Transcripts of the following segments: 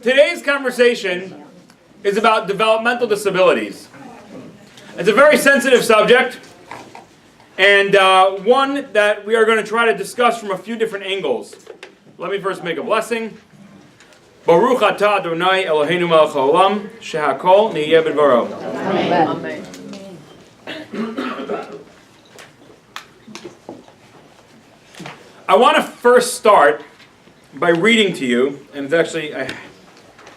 Today's conversation is about developmental disabilities. It's a very sensitive subject, and one that we are going to try to discuss from a few different angles. Let me first make a blessing. Baruch atah Adonai Eloheinu melech haolam, shehakol niyeh b'dvaro. Amen. I want to first start by reading to you, and it's actually, I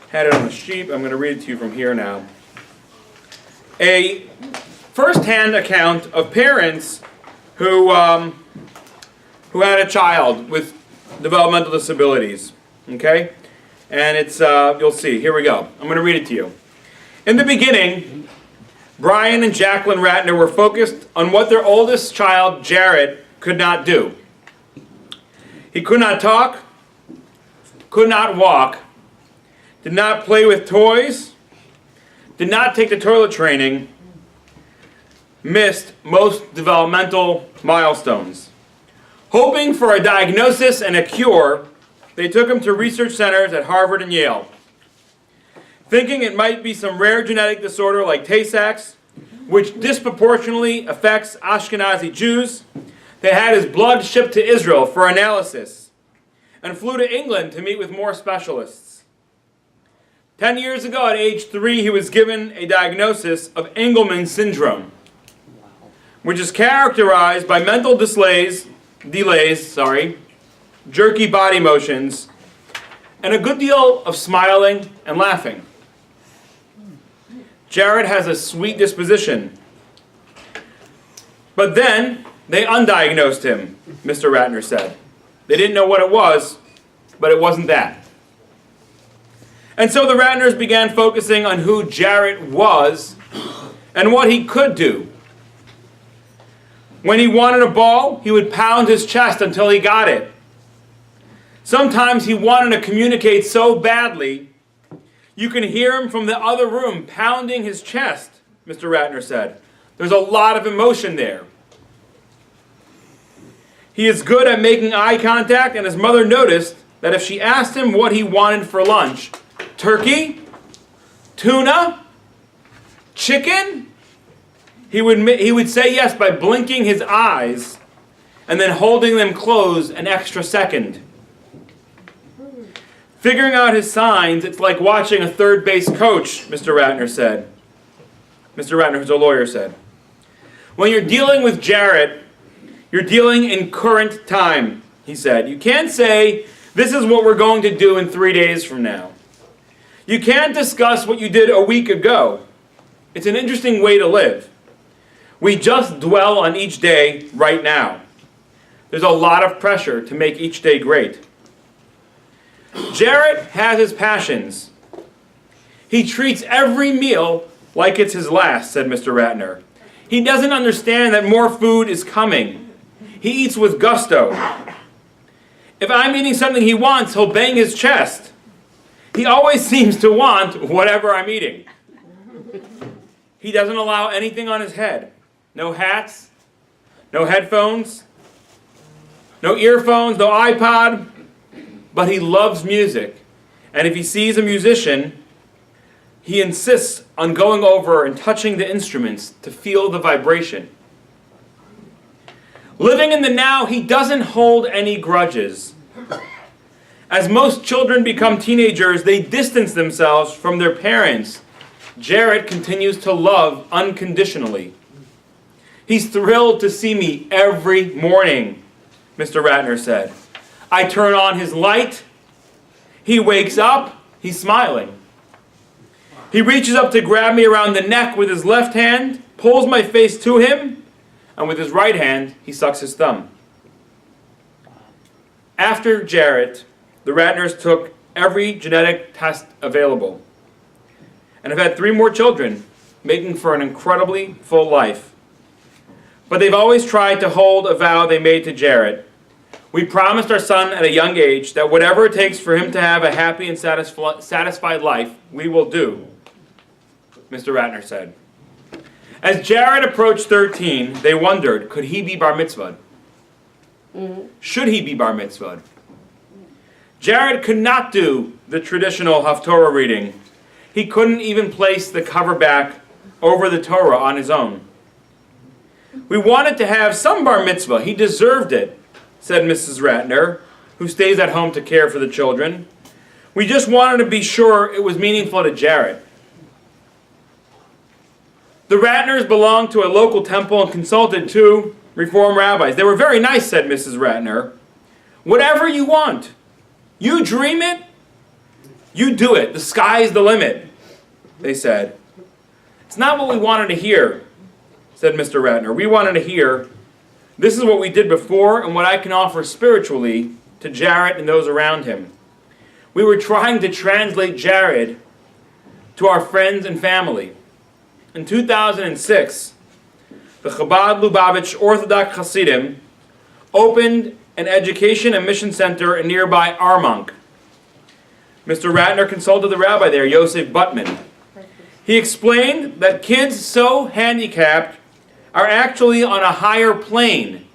had it on the sheet, I'm going to read it to you from here now. A first-hand account of parents who had a child with developmental disabilities, okay? And it's, you'll see, here we go. I'm going to read it to you. In the beginning, Brian and Jacqueline Ratner were focused on what their oldest child, Jared, could not do. He could not talk, could not walk, did not play with toys, did not take the toilet training, missed most developmental milestones. Hoping for a diagnosis and a cure, they took him to research centers at Harvard and Yale. Thinking it might be some rare genetic disorder like Tay-Sachs, which disproportionately affects Ashkenazi Jews, they had his blood shipped to Israel for analysis and flew to England to meet with more specialists. 10 years ago, at age 3, he was given a diagnosis of Engelmann syndrome, which is characterized by mental delays, jerky body motions, and a good deal of smiling and laughing. Jared has a sweet disposition. But then, they undiagnosed him, Mr. Ratner said. They didn't know what it was, but it wasn't that. And so the Ratners began focusing on who Jared was and what he could do. When he wanted a ball, he would pound his chest until he got it. Sometimes he wanted to communicate so badly, you can hear him from the other room pounding his chest, Mr. Ratner said. There's a lot of emotion there. He is good at making eye contact, and his mother noticed that if she asked him what he wanted for lunch, turkey, tuna, chicken, he would say yes by blinking his eyes and then holding them closed an extra second. Figuring out his signs, it's like watching a third base coach, Mr. Ratner said. Mr. Ratner, who's a lawyer, said. When you're dealing with Jared, you're dealing in current time, he said. You can't say, this is what we're going to do in 3 days from now. You can't discuss what you did a week ago. It's an interesting way to live. We just dwell on each day right now. There's a lot of pressure to make each day great. Jared has his passions. He treats every meal like it's his last, said Mr. Ratner. He doesn't understand that more food is coming. He eats with gusto. If I'm eating something he wants, he'll bang his chest. He always seems to want whatever I'm eating. He doesn't allow anything on his head. No hats, no headphones, no earphones, no iPod. But he loves music. And if he sees a musician, he insists on going over and touching the instruments to feel the vibration. Living in the now, he doesn't hold any grudges. As most children become teenagers, they distance themselves from their parents. Jared continues to love unconditionally. He's thrilled to see me every morning, Mr. Ratner said. I turn on his light. He wakes up. He's smiling. He reaches up to grab me around the neck with his left hand, pulls my face to him, and with his right hand, he sucks his thumb. After Jared, the Ratners took every genetic test available and have had 3 more children, making for an incredibly full life. But they've always tried to hold a vow they made to Jared. We promised our son at a young age that whatever it takes for him to have a happy and satisfied life, we will do, Mr. Ratner said. As Jared approached 13, they wondered, could he be bar mitzvahed? Should he be bar mitzvahed? Jared could not do the traditional Haftorah reading. He couldn't even place the cover back over the Torah on his own. We wanted to have some bar mitzvah. He deserved it, said Mrs. Ratner, who stays at home to care for the children. We just wanted to be sure it was meaningful to Jared. The Ratners belonged to a local temple and consulted two Reform rabbis. They were very nice, said Mrs. Ratner. Whatever you want. You dream it, you do it. The sky's the limit, they said. It's not what we wanted to hear, said Mr. Ratner. We wanted to hear, this is what we did before and what I can offer spiritually to Jared and those around him. We were trying to translate Jared to our friends and family. In 2006, the Chabad Lubavitch Orthodox Hasidim opened an education and mission center in nearby Armonk. Mr. Ratner consulted the rabbi there, Yosef Butman. He explained that kids so handicapped are actually on a higher plane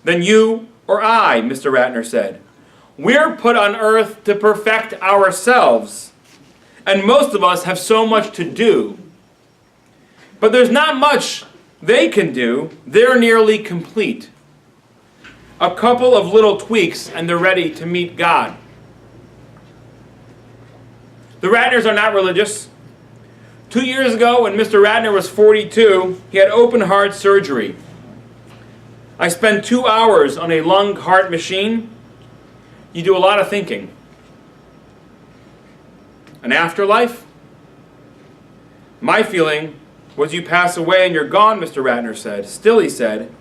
than you or I, Mr. Ratner said. We're put on earth to perfect ourselves, and most of us have so much to do. But there's not much they can do. They're nearly complete. A couple of little tweaks, and they're ready to meet God. The Ratners are not religious. 2 years ago, when Mr. Ratner was 42, he had open heart surgery. I spent 2 hours on a lung heart machine. You do a lot of thinking. An afterlife? My feeling was you pass away and you're gone, Mr. Ratner said. Still, he said,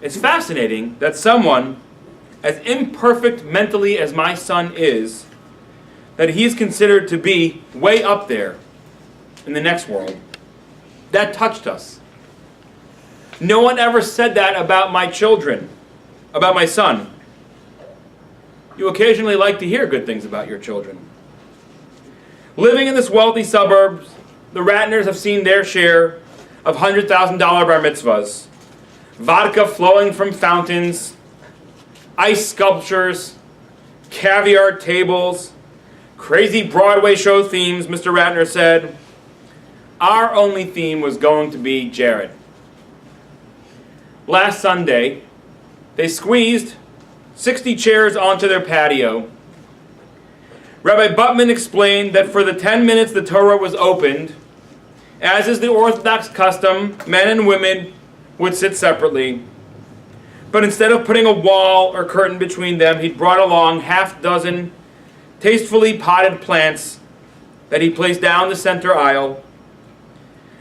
it's fascinating that someone as imperfect mentally as my son is, that he's considered to be way up there in the next world. That touched us. No one ever said that about my children, about my son. You occasionally like to hear good things about your children. Living in this wealthy suburbs, the Ratners have seen their share of $100,000 bar mitzvahs, vodka flowing from fountains, ice sculptures, caviar tables, crazy Broadway show themes, Mr. Ratner said. Our only theme was going to be Jared. Last Sunday, they squeezed 60 chairs onto their patio. Rabbi Butman explained that for the 10 minutes the Torah was opened, as is the Orthodox custom, men and women would sit separately. But instead of putting a wall or curtain between them, he'd brought along half-dozen tastefully potted plants that he placed down the center aisle.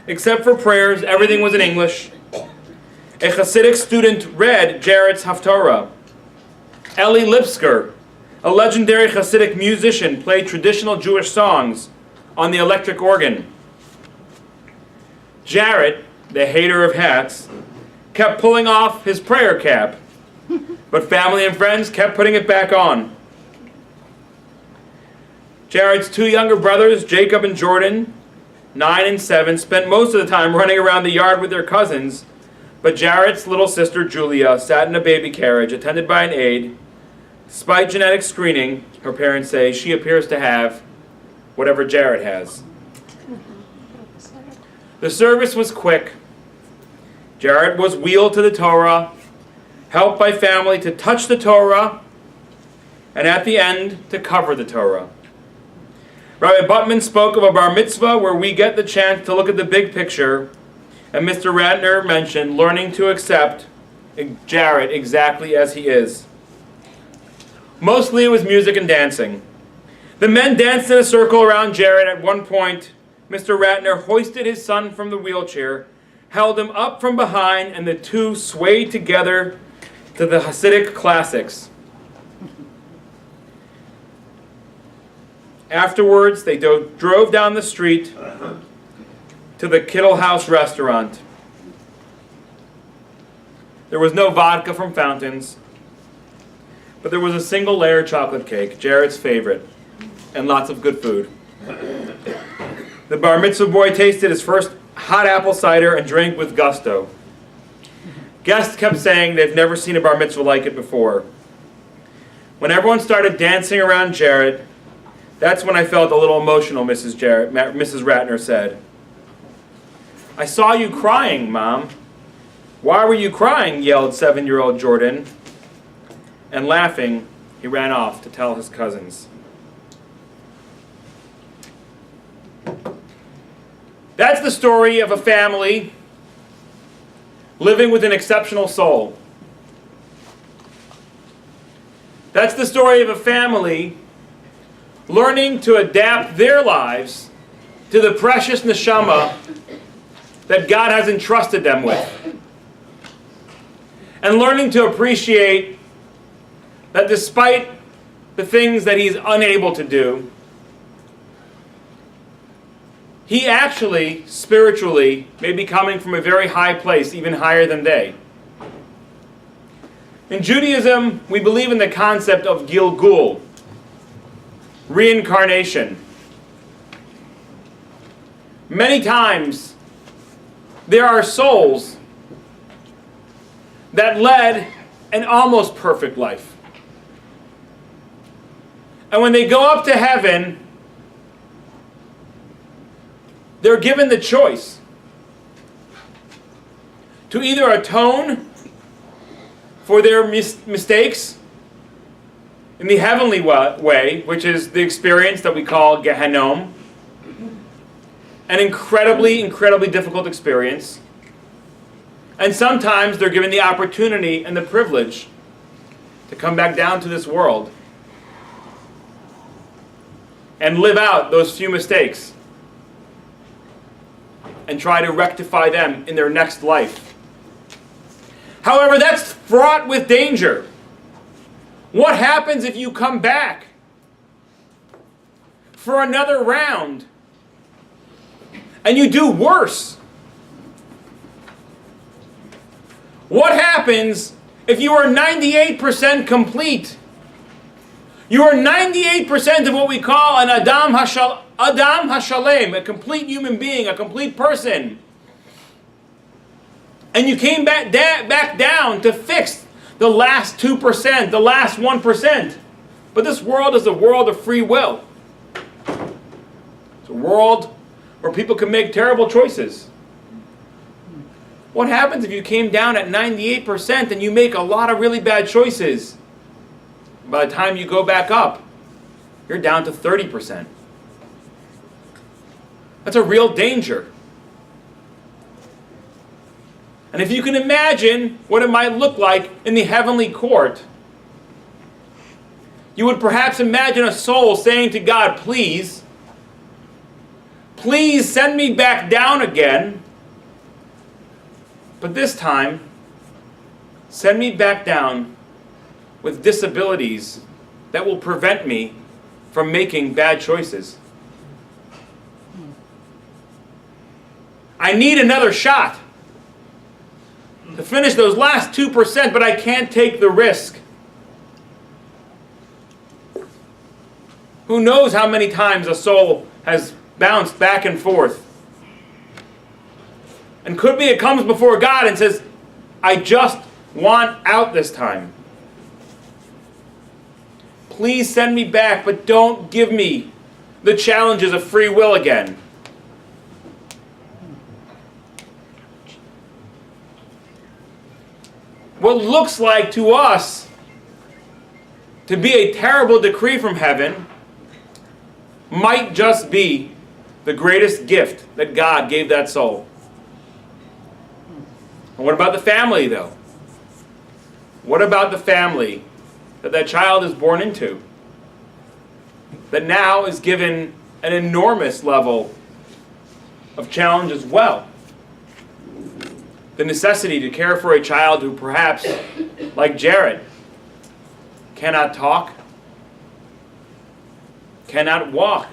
Except for prayers, everything was in English. A Hasidic student read Jared's Haftorah. Eli Lipsker, a legendary Hasidic musician, played traditional Jewish songs on the electric organ. Jared, the hater of hats, kept pulling off his prayer cap, but family and friends kept putting it back on. Jared's two younger brothers, Jacob and Jordan, 9 and 7, spent most of the time running around the yard with their cousins, but Jared's little sister, Julia, sat in a baby carriage attended by an aide. Despite genetic screening, her parents say she appears to have whatever Jared has. The service was quick. Jared was wheeled to the Torah, helped by family to touch the Torah, and at the end, to cover the Torah. Rabbi Butman spoke of a bar mitzvah where we get the chance to look at the big picture, and Mr. Ratner mentioned learning to accept Jared exactly as he is. Mostly it was music and dancing. The men danced in a circle around Jared. At one point, Mr. Ratner hoisted his son from the wheelchair, held him up from behind, and the two swayed together to the Hasidic classics. Afterwards, they drove down the street to the Kittle House restaurant. There was no vodka from fountains, but there was a single layer chocolate cake, Jared's favorite, and lots of good food. The bar mitzvah boy tasted his first hot apple cider and drank with gusto. Guests kept saying they've never seen a bar mitzvah like it before. When everyone started dancing around Jared, that's when I felt a little emotional, Mrs. Ratner said. I saw you crying, Mom. Why were you crying? Yelled 7-year-old Jordan. And laughing, he ran off to tell his cousins. That's the story of a family living with an exceptional soul. That's the story of a family learning to adapt their lives to the precious neshama that God has entrusted them with. And learning to appreciate that despite the things that he's unable to do, he actually, spiritually, may be coming from a very high place, even higher than they. In Judaism, we believe in the concept of Gilgul, reincarnation. Many times, there are souls that led an almost perfect life. And when they go up to heaven, they're given the choice to either atone for their mistakes in the heavenly way, which is the experience that we call Gehenom, an incredibly, incredibly difficult experience. And sometimes they're given the opportunity and the privilege to come back down to this world and live out those few mistakes and try to rectify them in their next life. However, that's fraught with danger. What happens if you come back for another round and you do worse? What happens if you are 98% complete? You are 98% of what we call an Adam Hashalem, a complete human being, a complete person. And you came back down to fix the last 2%, the last 1%. But this world is a world of free will. It's a world where people can make terrible choices. What happens if you came down at 98% and you make a lot of really bad choices? By the time you go back up, you're down to 30%. That's a real danger. And if you can imagine what it might look like in the heavenly court, you would perhaps imagine a soul saying to God, please send me back down again, but this time, send me back down with disabilities that will prevent me from making bad choices. I need another shot to finish those last 2%, but I can't take the risk. Who knows how many times a soul has bounced back and forth. And could be it comes before God and says, I just want out this time. Please send me back, but don't give me the challenges of free will again. What looks like to us to be a terrible decree from heaven might just be the greatest gift that God gave that soul. And what about the family, though? What about the family that child is born into? That now is given an enormous level of challenge as well. The necessity to care for a child who perhaps, like Jared, cannot talk, cannot walk.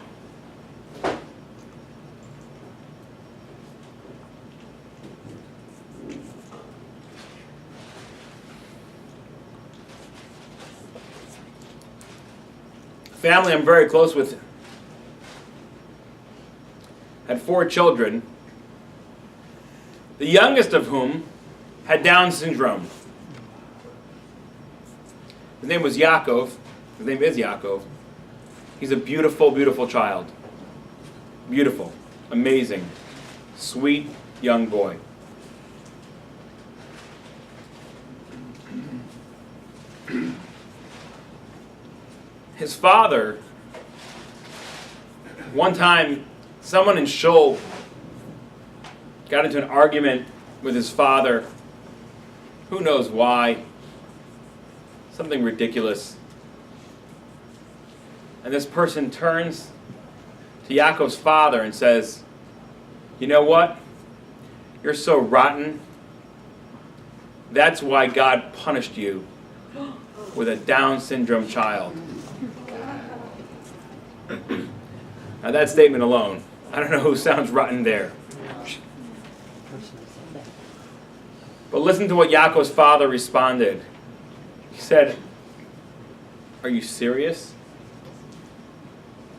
Family I'm very close with had 4 children, the youngest of whom had Down syndrome. His name was Yaakov, His name is Yaakov. He's a beautiful, beautiful child. Beautiful, amazing, sweet young boy. His father, one time, someone in Shul got into an argument with his father. Who knows why? Something ridiculous. And this person turns to Yaakov's father and says, "You know what? You're so rotten. That's why God punished you with a Down syndrome child." Now that statement alone, I don't know who sounds rotten there. But listen to what Yaakov's father responded. He said, "Are you serious?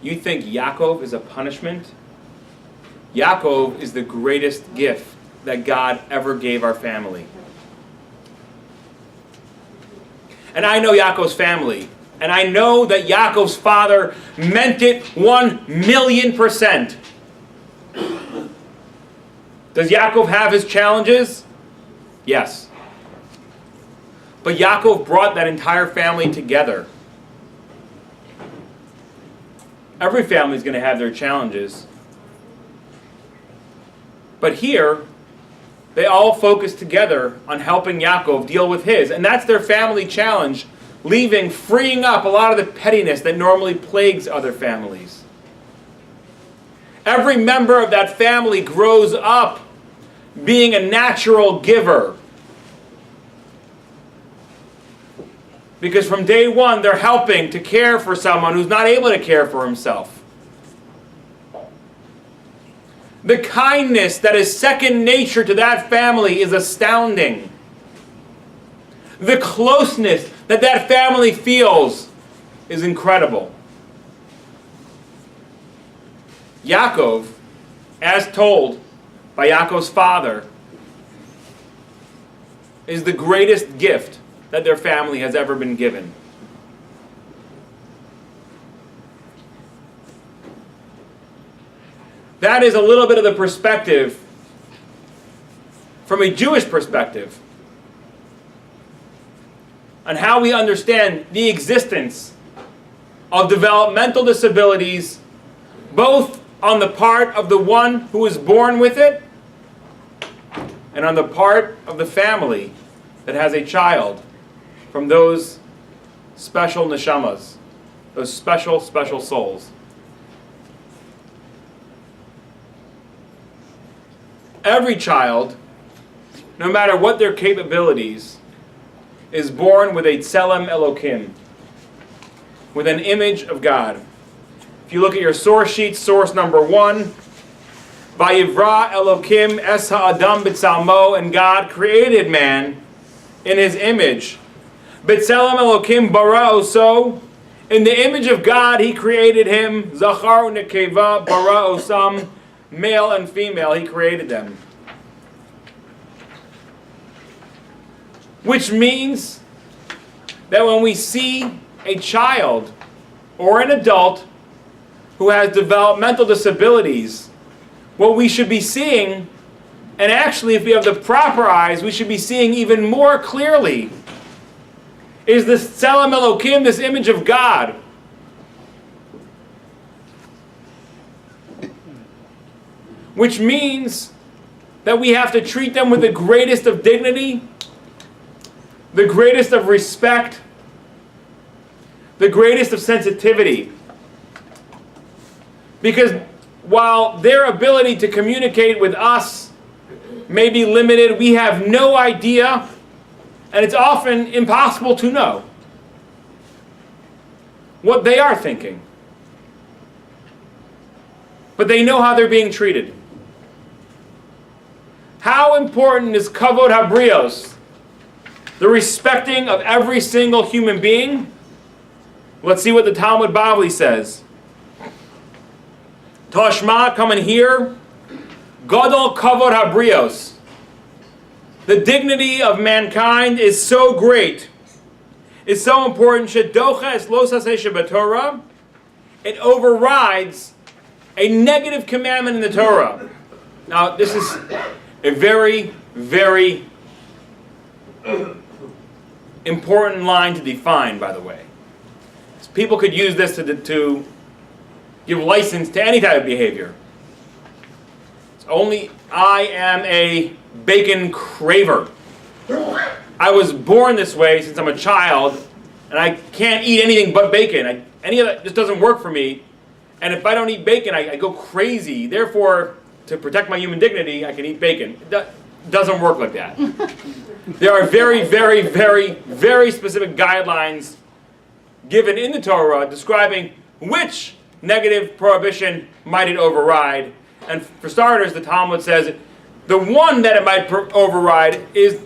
You think Yaakov is a punishment? Yaakov is the greatest gift that God ever gave our family." And I know Yaakov's family. And I know that Yaakov's father meant it 1,000,000%. Does Yaakov have his challenges? Yes. But Yaakov brought that entire family together. Every family is going to have their challenges. But here, they all focus together on helping Yaakov deal with his. And that's their family challenge, freeing up a lot of the pettiness that normally plagues other families. Every member of that family grows up being a natural giver. Because from day one, they're helping to care for someone who's not able to care for himself. The kindness that is second nature to that family is astounding. The closeness that that family feels is incredible. Yaakov, as told by Yaakov's father, is the greatest gift that their family has ever been given. That is a little bit of the perspective from a Jewish perspective on how we understand the existence of developmental disabilities, both on the part of the one who is born with it and on the part of the family that has a child from those special neshamas, those special, special souls. Every child, no matter what their capabilities, is born with a tselem Elokim, with an image of God. If you look at your source sheet, source number 1, Vayivra Elokim es ha'adam b'tzalmo, and God created man in his image. B'tselem Elokim bara oso, in the image of God he created him. Zachar u'nekeva bara osam, male and female, he created them. Which means that when we see a child or an adult who has developmental disabilities, what we should be seeing, and actually if we have the proper eyes, we should be seeing even more clearly, is this tselem Elokim, this image of God. Which means that we have to treat them with the greatest of dignity, the greatest of respect, the greatest of sensitivity. Because while their ability to communicate with us may be limited, we have no idea, and it's often impossible to know what they are thinking. But they know how they're being treated. How important is kavod habrios, the respecting of every single human being? Let's see what the Talmud Bavli says. Toshma, come and hear. Gadol kavod habrios. The dignity of mankind is so great. is so important. Shedocha es lo saseh shebatorah. It overrides a negative commandment in the Torah. Now, this is a very, very important line to define, by the way. People could use this to give license to any type of behavior. It's only, I am a bacon craver. I was born this way since I'm a child, and I can't eat anything but bacon. Any of that just doesn't work for me. And if I don't eat bacon, I go crazy. Therefore, to protect my human dignity, I can eat bacon. It doesn't work like that. There are very, very, very, very specific guidelines given in the Torah describing which negative prohibition might it override. And for starters, the Talmud says the one that it might override is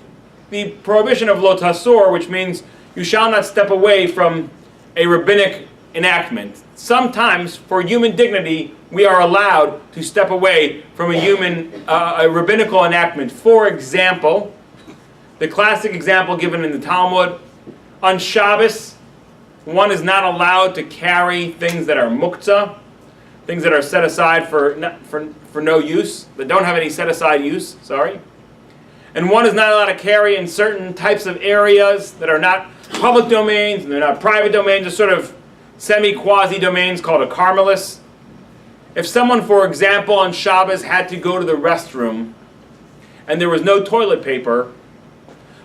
the prohibition of lo tasor, which means you shall not step away from a rabbinic enactment. Sometimes, for human dignity, we are allowed to step away from a rabbinical enactment. For example, the classic example given in the Talmud, on Shabbos, one is not allowed to carry things that are muktzah, things that are set aside for no use, that don't have any set aside use, And one is not allowed to carry in certain types of areas that are not public domains, and they're not private domains, they're sort of semi-quasi domains called a carmelis. If someone, for example, on Shabbos had to go to the restroom and there was no toilet paper,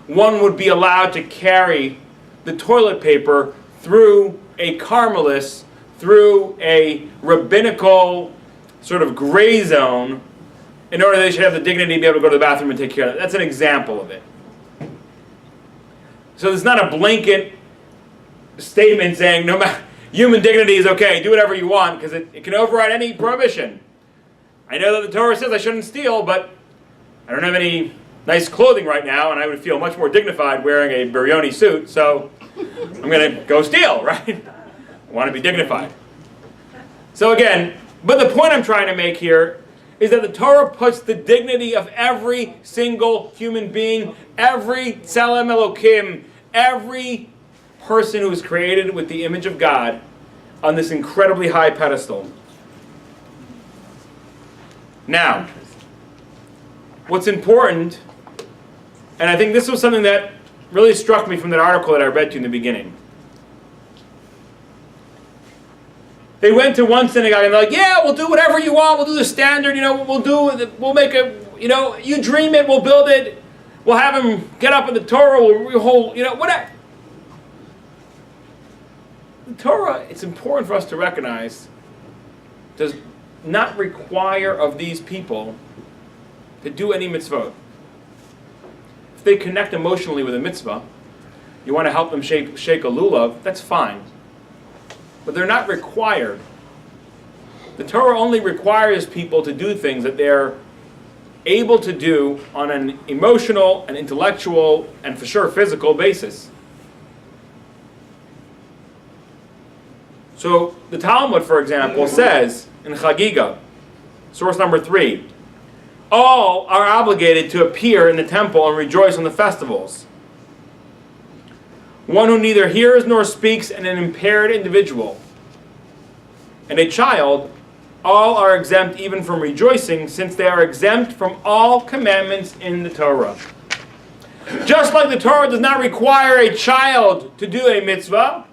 one would be allowed to carry the toilet paper through a carmelis, through a rabbinical sort of gray zone, in order that they should have the dignity to be able to go to the bathroom and take care of it. That's an example of it. So it's not a blanket statement saying no matter human dignity is okay, do whatever you want, because it can override any prohibition. I know that the Torah says I shouldn't steal, but I don't have any nice clothing right now, and I would feel much more dignified wearing a biryoni suit, so I'm going to go steal, right? I want to be dignified. So again, but the point I'm trying to make here is that the Torah puts the dignity of every single human being, every tzelem Elokim, every person who is created with the image of God, on this incredibly high pedestal. Now, what's important, and I think this was something that really struck me from that article that I read to you in the beginning. They went to one synagogue and they're like, yeah, we'll do whatever you want, we'll do the standard, we'll make a, you dream it, we'll build it, we'll have him get up in the Torah, we'll hold, whatever. The Torah, it's important for us to recognize, does not require of these people to do any mitzvot. If they connect emotionally with a mitzvah, you want to help them shake a lulav, that's fine. But they're not required. The Torah only requires people to do things that they're able to do on an emotional, an intellectual, and for sure physical basis. So the Talmud, for example, says in Chagiga, source number 3, all are obligated to appear in the temple and rejoice on the festivals. One who neither hears nor speaks, and an impaired individual, and a child, all are exempt even from rejoicing, since they are exempt from all commandments in the Torah. Just like the Torah does not require a child to do a mitzvah,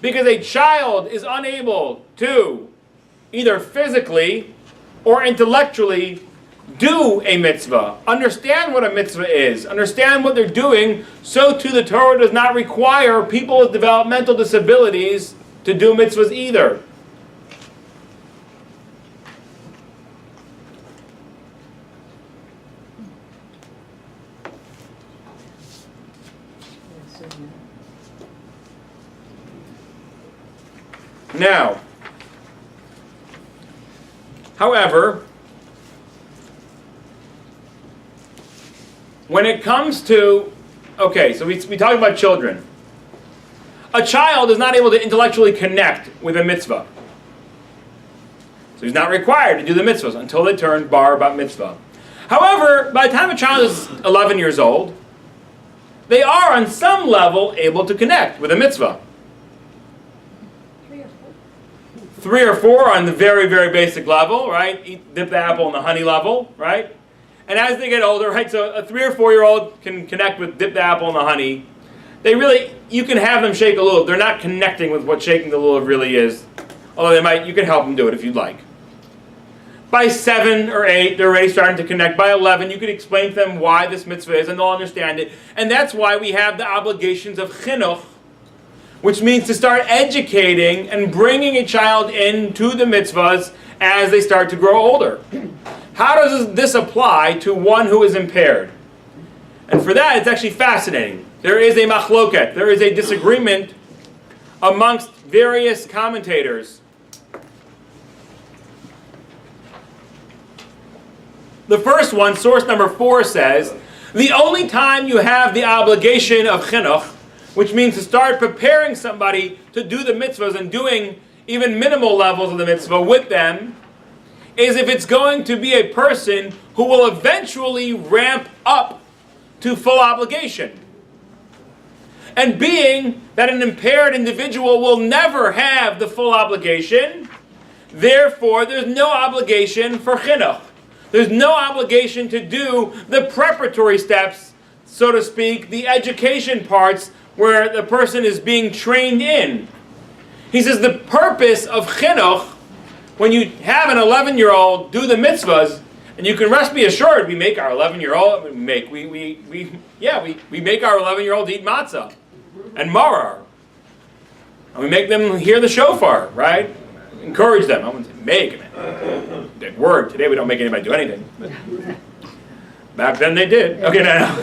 because a child is unable to either physically or intellectually do a mitzvah, understand what a mitzvah is, understand what they're doing, so too the Torah does not require people with developmental disabilities to do mitzvahs either. Now, however, when it comes to, so we talk about children. A child is not able to intellectually connect with a mitzvah. So he's not required to do the mitzvahs until they turn bar bat mitzvah. However, by the time a child is 11 years old, they are on some level able to connect with a mitzvah. 3 or 4 on the very, very basic level, right? Dip the apple in the honey level, right? And as they get older, right, so a 3 or 4-year-old can connect with dip the apple in the honey. You can have them shake a lulav. They're not connecting with what shaking the lulav really is. Although you can help them do it if you'd like. By 7 or 8, they're already starting to connect. By 11, you can explain to them why this mitzvah is, and they'll understand it. And that's why we have the obligations of chinuch, which means to start educating and bringing a child into the mitzvahs as they start to grow older. How does this apply to one who is impaired? And for that, it's actually fascinating. There is a machloket, there is a disagreement amongst various commentators. The first one, source number 4, says, the only time you have the obligation of chinuch, which means to start preparing somebody to do the mitzvahs and doing even minimal levels of the mitzvah with them, is if it's going to be a person who will eventually ramp up to full obligation. And being that an impaired individual will never have the full obligation, therefore there's no obligation for chinuch. There's no obligation to do the preparatory steps, so to speak, the education parts where the person is being trained in. He says the purpose of chinuch, when you have an 11-year-old do the mitzvahs, and you can rest be assured, we make our 11-year-old, we make our 11-year-old eat matzah and maror. And we make them hear the shofar, right? Encourage them. I wouldn't say make, man. That word. Today we don't make anybody do anything. But back then they did. Okay, no.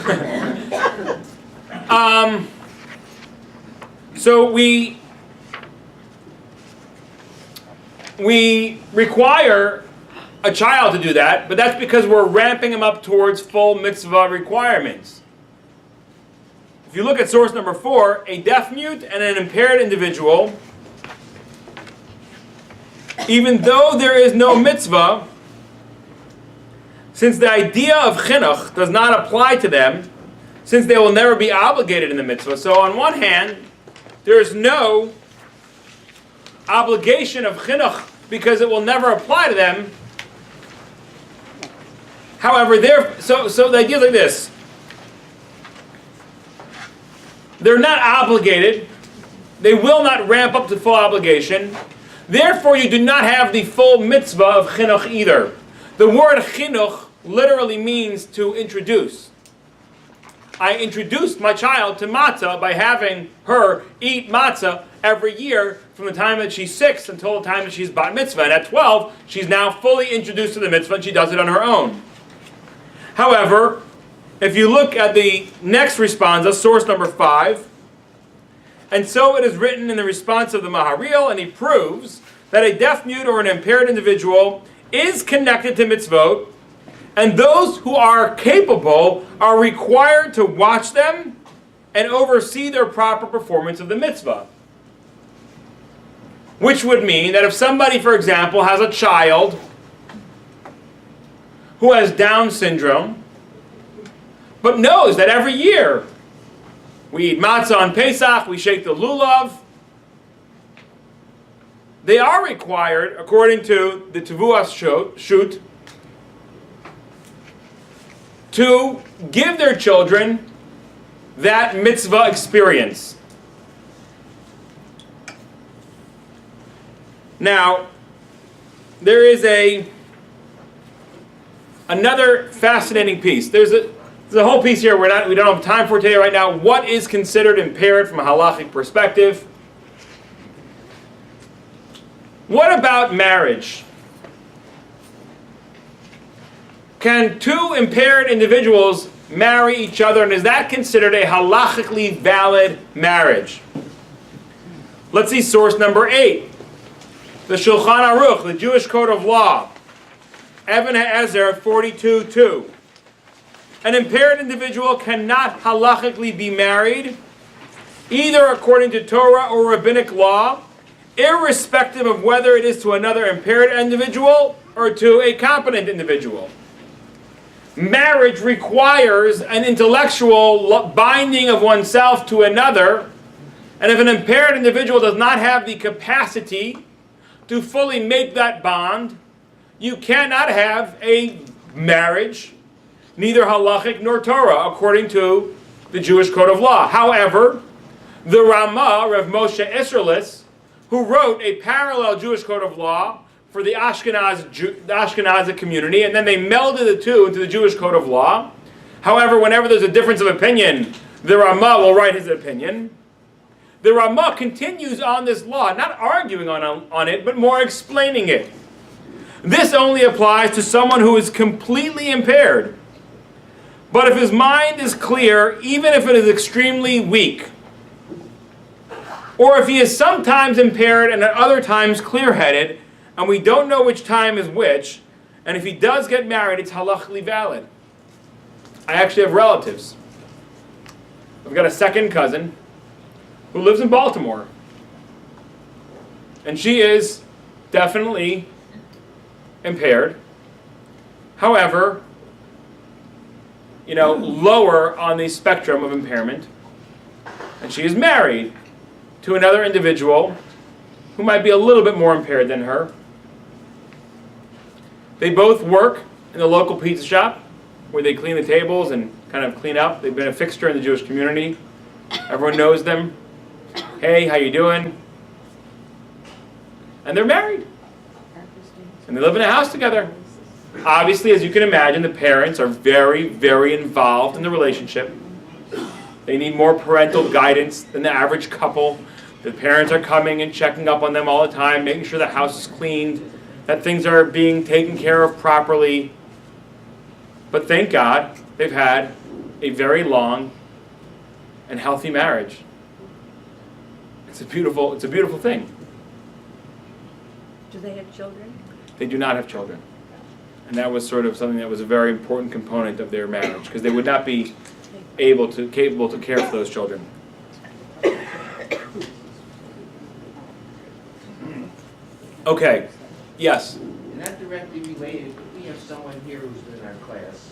So we require a child to do that, but that's because we're ramping him up towards full mitzvah requirements. If you look at source number 4, a deaf-mute and an impaired individual, even though there is no mitzvah, since the idea of chinuch does not apply to them, since they will never be obligated in the mitzvah, so on one hand, there is no obligation of chinuch because it will never apply to them. However, so the idea is like this. They're not obligated. They will not ramp up to full obligation. Therefore, you do not have the full mitzvah of chinuch either. The word chinuch literally means to introduce. I introduced my child to matzah by having her eat matzah every year from the time that she's 6 until the time that she's bat mitzvah. And at 12, she's now fully introduced to the mitzvah and she does it on her own. However, if you look at the next responsa, source number 5, and so it is written in the response of the Maharil, and he proves that a deaf-mute or an impaired individual is connected to mitzvot, and those who are capable are required to watch them and oversee their proper performance of the mitzvah. Which would mean that if somebody, for example, has a child who has Down syndrome, but knows that every year we eat matzah on Pesach, we shake the lulav, they are required, according to the Tevuas Shut, to give their children that mitzvah experience. Now, there is another fascinating piece. There's a whole piece here we don't have time for today right now. What is considered impaired from a halachic perspective? What about marriage? Can 2 impaired individuals marry each other, and is that considered a halachically valid marriage? Let's see source number 8. The Shulchan Aruch, the Jewish Code of Law. Even HaEzer 42:2. An impaired individual cannot halachically be married, either according to Torah or rabbinic law, irrespective of whether it is to another impaired individual or to a competent individual. marriage requires an intellectual binding of oneself to another, and if an impaired individual does not have the capacity to fully make that bond, you cannot have a marriage, neither halachic nor Torah, according to the Jewish code of law. However, the Ramah, Rav Moshe Isserlis, who wrote a parallel Jewish code of law for the Ashkenazi community, and then they melded the two into the Jewish code of law. However, whenever there's a difference of opinion, the Ramah will write his opinion. The Ramah continues on this law, not arguing on it, but more explaining it. This only applies to someone who is completely impaired. But if his mind is clear, even if it is extremely weak, or if he is sometimes impaired and at other times clear-headed, and we don't know which time is which, and if he does get married, it's halachically valid. I actually have relatives. I've got a second cousin who lives in Baltimore. And she is definitely impaired. However, lower on the spectrum of impairment. And she is married to another individual who might be a little bit more impaired than her. They both work in the local pizza shop where they clean the tables and kind of clean up. They've been a fixture in the Jewish community. Everyone knows them. Hey, how you doing? And they're married. And they live in a house together. Obviously, as you can imagine, the parents are very, very involved in the relationship. They need more parental guidance than the average couple. The parents are coming and checking up on them all the time, making sure the house is cleaned, that things are being taken care of properly. But thank God, they've had a very long and healthy marriage. It's a beautiful thing. Do they have children? They do not have children. And that was sort of something that was a very important component of their marriage, because they would not be capable to care for those children. Okay. Yes? Not directly related, but we have someone here who's been in our class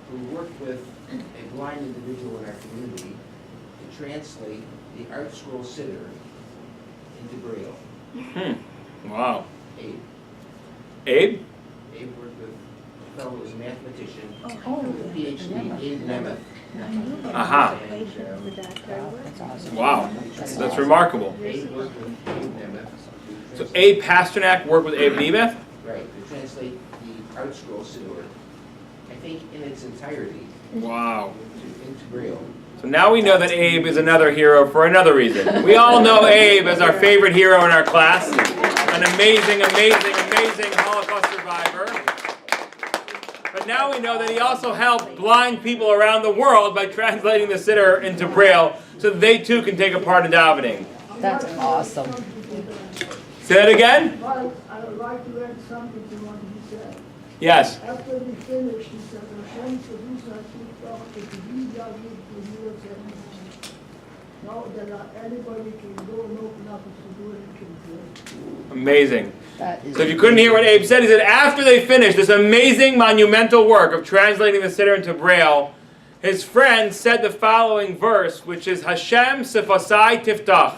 who worked with a blind individual in our community to translate the Art Scroll Siddur into Braille. Wow. Abe. Abe? Abe worked with a fellow who was a mathematician, with a PhD, Abe Nemeth. Aha. Wow. That's remarkable. Abe worked with Abe Nemeth. So Abe Pasternak worked with Abe Nemeth? Right, to translate the Art Scroll Siddur, I think in its entirety. Wow. Into Braille. So now we know that Abe is another hero for another reason. We all know Abe as our favorite hero in our class. An amazing, amazing, amazing Holocaust survivor. But now we know that he also helped blind people around the world by translating the Siddur into Braille so that they too can take a part in davening. That's awesome. Say that again? I would like to add something to what he said. Yes. After we finished, he said, Hashem produced us to be now that anybody can go and open up to do it and can do it. Amazing. That is So if you couldn't hear what Abe said, he said after they finished this amazing monumental work of translating the Siddur into Braille, his friend said the following verse, which is Hashem sefasai tiftach.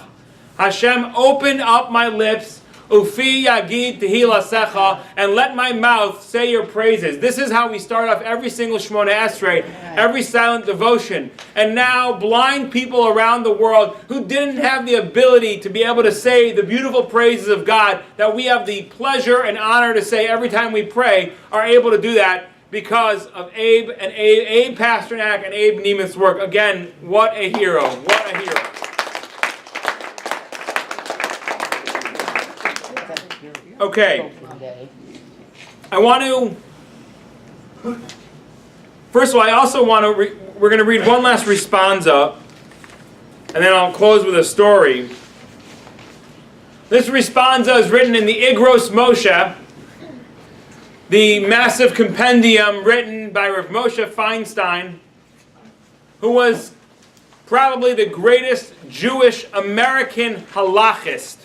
Hashem, open up my lips, ufi yagid tehilasecha, and let my mouth say your praises. This is how we start off every single Shemona Esrei, every silent devotion. And now blind people around the world who didn't have the ability to be able to say the beautiful praises of God that we have the pleasure and honor to say every time we pray, are able to do that because of Abe Pasternak and Abe Nemeth's work. Again, what a hero. What a hero. Okay, I want to, first of all, I also want to, we're going to read one last responsa, and then I'll close with a story. This responsa is written in the Igros Moshe, the massive compendium written by Rav Moshe Feinstein, who was probably the greatest Jewish American halachist.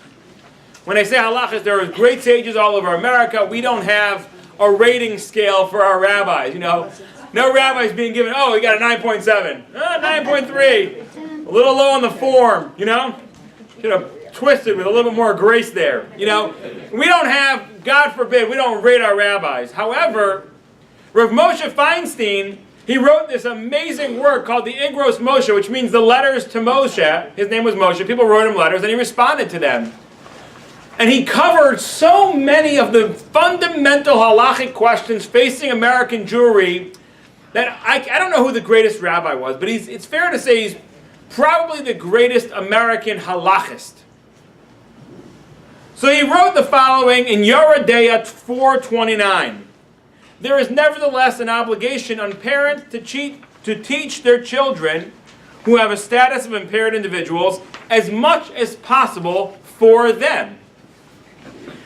When I say halachas, there are great sages all over America. We don't have a rating scale for our rabbis. You know, no rabbis being given, oh, you got a 9.7, 9.3, a little low on the form, you know? Should have twisted with a little bit more grace there, you know? We don't have, God forbid, we don't rate our rabbis. However, Rav Moshe Feinstein, he wrote this amazing work called the Igros Moshe, which means the letters to Moshe. His name was Moshe. People wrote him letters, and he responded to them. And he covered so many of the fundamental halachic questions facing American Jewry that I don't know who the greatest rabbi was, but it's fair to say he's probably the greatest American halachist. So he wrote the following in Yoredeyat 4:29. There is nevertheless an obligation on parents to teach their children who have a status of impaired individuals as much as possible for them,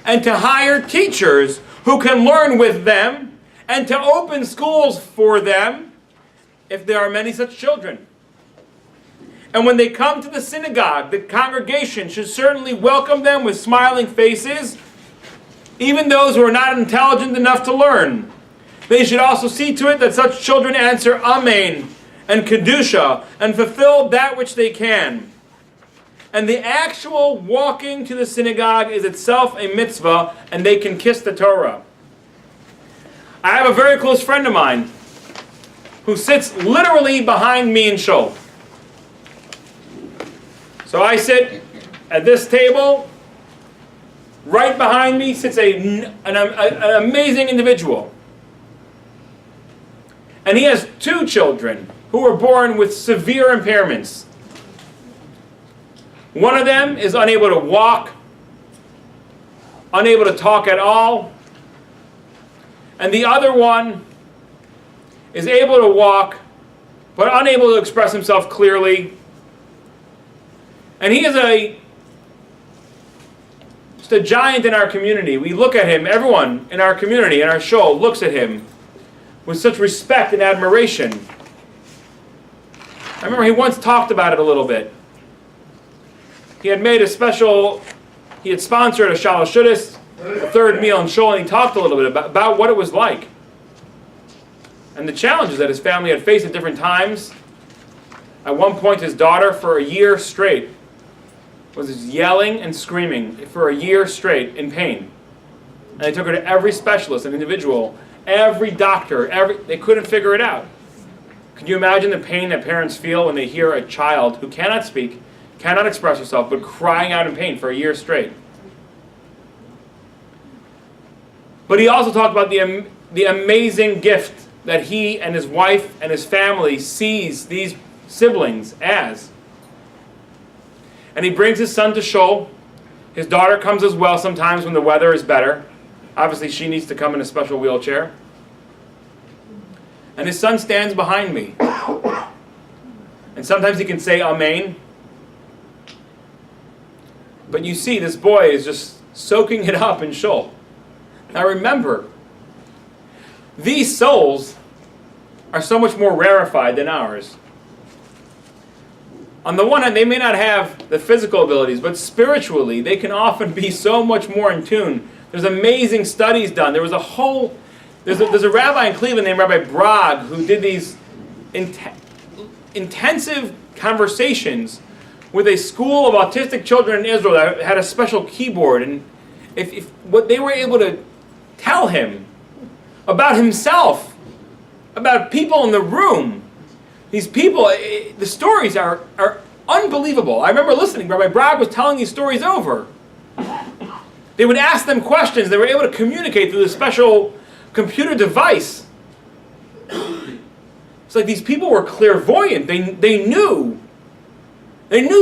and to hire teachers who can learn with them, and to open schools for them if there are many such children. And when they come to the synagogue, the congregation should certainly welcome them with smiling faces, even those who are not intelligent enough to learn. They should also see to it that such children answer Amen and Kedusha and fulfill that which they can. And the actual walking to the synagogue is itself a mitzvah, and they can kiss the Torah. I have a very close friend of mine who sits literally behind me in shul. So I sit at this table. Right behind me sits an amazing individual. And he has two children who were born with severe impairments. One of them is unable to walk, unable to talk at all. And the other one is able to walk, but unable to express himself clearly. And he is just a giant in our community. We look at him, everyone in our community, in our shul, looks at him with such respect and admiration. I remember he once talked about it a little bit. He had sponsored a Shalosh Shuddis, the third meal in shul, and he talked a little bit about what it was like. And the challenges that his family had faced at different times. At one point, his daughter, for a year straight, was yelling and screaming for a year straight in pain. And they took her to every specialist, an individual, every doctor, they couldn't figure it out. Can you imagine the pain that parents feel when they hear a child who cannot speak, cannot express herself, but crying out in pain for a year straight? But he also talked about the amazing gift that he and his wife and his family sees these siblings as. And he brings his son to shul. His daughter comes as well sometimes when the weather is better. Obviously she needs to come in a special wheelchair. And his son stands behind me. And sometimes he can say Amen. But you see, this boy is just soaking it up in shul. Now remember, these souls are so much more rarefied than ours. On the one hand, they may not have the physical abilities, but spiritually, they can often be so much more in tune. There's amazing studies done. There's a rabbi in Cleveland named Rabbi Bragg who did these intensive conversations with a school of autistic children in Israel that had a special keyboard. And if what they were able to tell him about himself, about people in the room, these people, the stories are unbelievable. I remember listening. Rabbi Bragg was telling these stories over. They would ask them questions. They were able to communicate through this special computer device. It's like these people were clairvoyant. They knew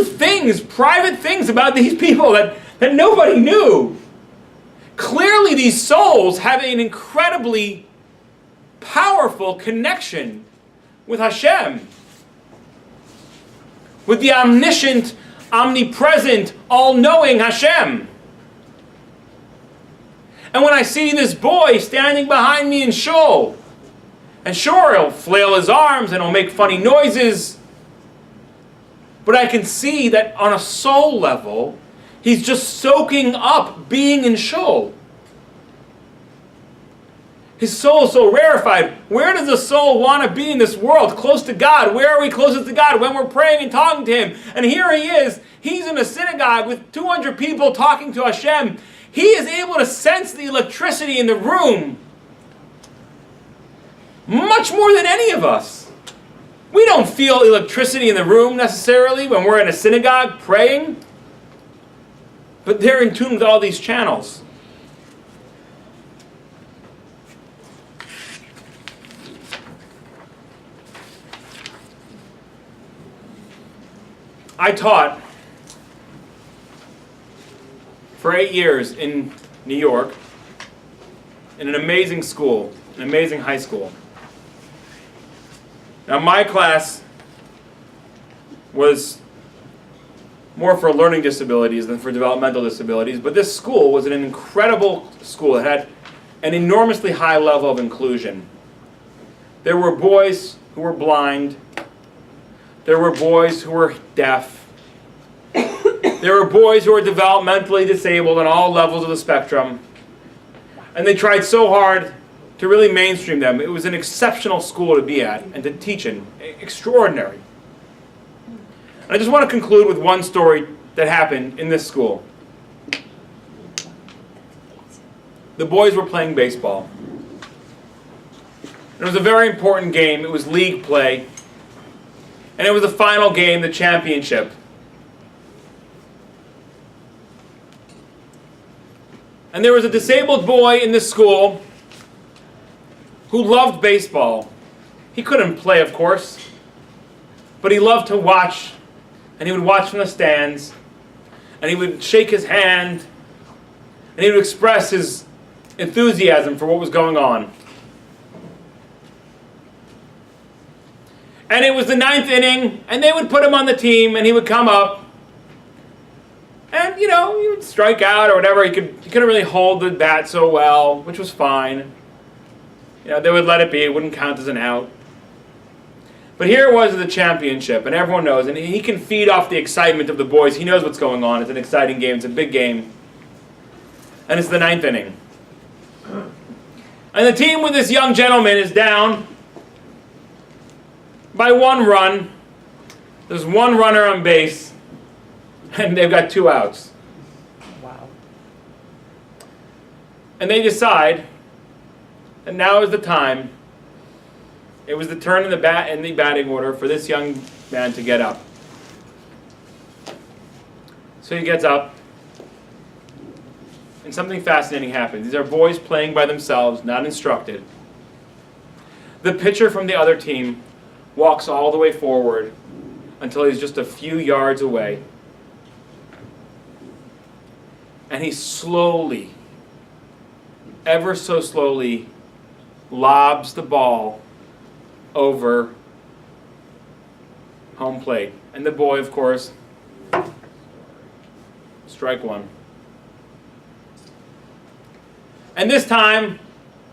things, private things about these people that nobody knew. Clearly these souls have an incredibly powerful connection with Hashem, with the omniscient, omnipresent, all-knowing Hashem. And when I see this boy standing behind me in shul, and sure, he'll flail his arms and he'll make funny noises, but I can see that on a soul level, he's just soaking up being in shul. His soul is so rarefied. Where does the soul want to be in this world? Close to God. Where are we closest to God? When we're praying and talking to Him. And here he is. He's in a synagogue with 200 people talking to Hashem. He is able to sense the electricity in the room much more than any of us. We don't feel electricity in the room necessarily when we're in a synagogue praying. But they're in tune with all these channels. I taught for 8 years in New York in an amazing school, an amazing high school. Now my class was more for learning disabilities than for developmental disabilities, but this school was an incredible school. It had an enormously high level of inclusion. There were boys who were blind. There were boys who were deaf. There were boys who were developmentally disabled on all levels of the spectrum. And they tried so hard to really mainstream them. It was an exceptional school to be at and to teach in. Extraordinary. And I just want to conclude with one story that happened in this school. The boys were playing baseball. It was a very important game. It was league play. And it was the final game, the championship. And there was a disabled boy in this school who loved baseball. He couldn't play, of course, but he loved to watch, and he would watch from the stands, and he would shake his hand, and he would express his enthusiasm for what was going on. And it was the 9th inning, and they would put him on the team, and he would come up, and, he would strike out or whatever. He couldn't really hold the bat so well, which was fine. They would let it be. It wouldn't count as an out. But here it was at the championship, and everyone knows, and he can feed off the excitement of the boys. He knows what's going on. It's an exciting game. It's a big game. And it's the 9th inning. And the team with this young gentleman is down by 1 run. There's 1 runner on base, and they've got 2 outs. Wow. And they decide that now is the time. It was the turn in the batting order for this young man to get up. So he gets up, and something fascinating happens. These are boys playing by themselves, not instructed. The pitcher from the other team walks all the way forward until he's just a few yards away. And he slowly, ever so slowly, lobs the ball over home plate. And the boy, of course, strike 1. And this time,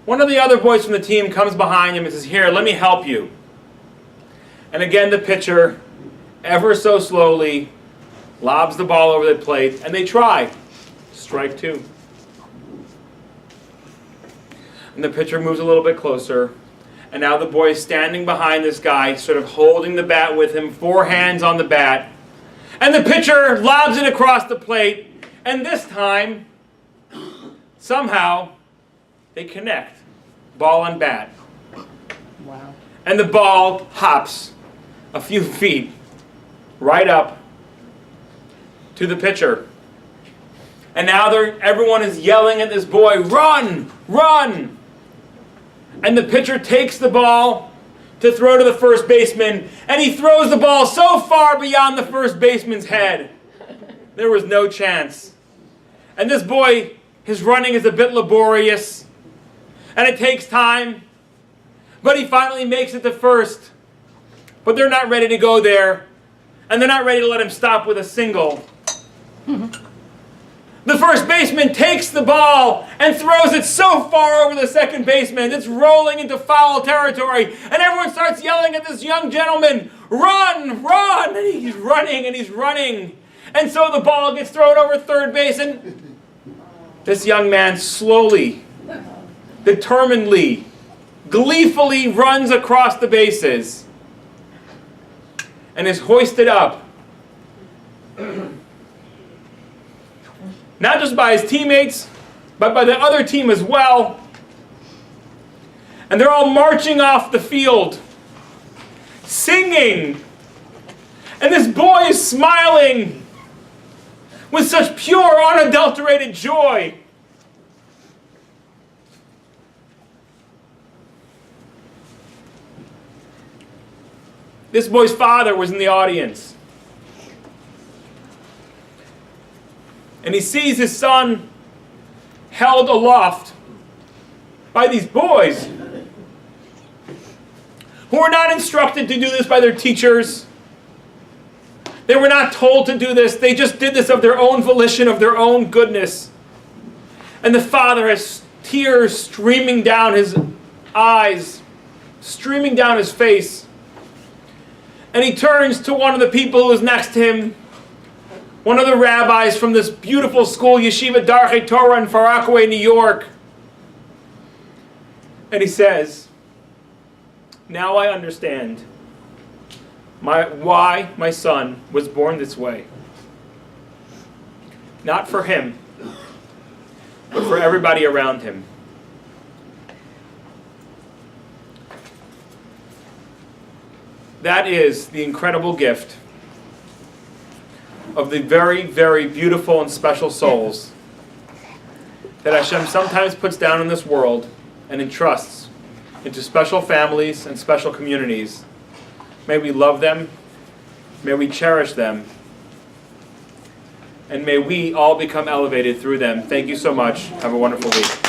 one of the other boys from the team comes behind him and says, "Here, let me help you." And again, the pitcher, ever so slowly, lobs the ball over the plate, and they try. Strike 2. And the pitcher moves a little bit closer, and now the boy is standing behind this guy, sort of holding the bat with him, 4 hands on the bat. And the pitcher lobs it across the plate, and this time, somehow, they connect. Ball and bat. Wow. And the ball hops a few feet right up to the pitcher. And now everyone is yelling at this boy, "Run! Run!" And the pitcher takes the ball to throw to the first baseman, and he throws the ball so far beyond the first baseman's head. There was no chance. And this boy, his running is a bit laborious, and it takes time, but he finally makes it to first. But they're not ready to go there, and they're not ready to let him stop with a single. The first baseman takes the ball and throws it so far over the second baseman, it's rolling into foul territory, and everyone starts yelling at this young gentleman, "Run! Run!" And he's running and he's running. And so the ball gets thrown over third base, and this young man slowly determinedly, gleefully runs across the bases and is hoisted up. Not just by his teammates, but by the other team as well. And they're all marching off the field, singing. And this boy is smiling with such pure, unadulterated joy. This boy's father was in the audience. And he sees his son held aloft by these boys who were not instructed to do this by their teachers. They were not told to do this. They just did this of their own volition, of their own goodness. And the father has tears streaming down his eyes, streaming down his face. And he turns to one of the people who is next to him, one of the rabbis from this beautiful school, Yeshiva Darchei Torah in Far Rockaway, New York. And he says, "Now I understand why my son was born this way. Not for him, but for everybody around him." That is the incredible gift of the very, very beautiful and special souls that Hashem sometimes puts down in this world and entrusts into special families and special communities. May we love them, may we cherish them, and may we all become elevated through them. Thank you so much. Have a wonderful week.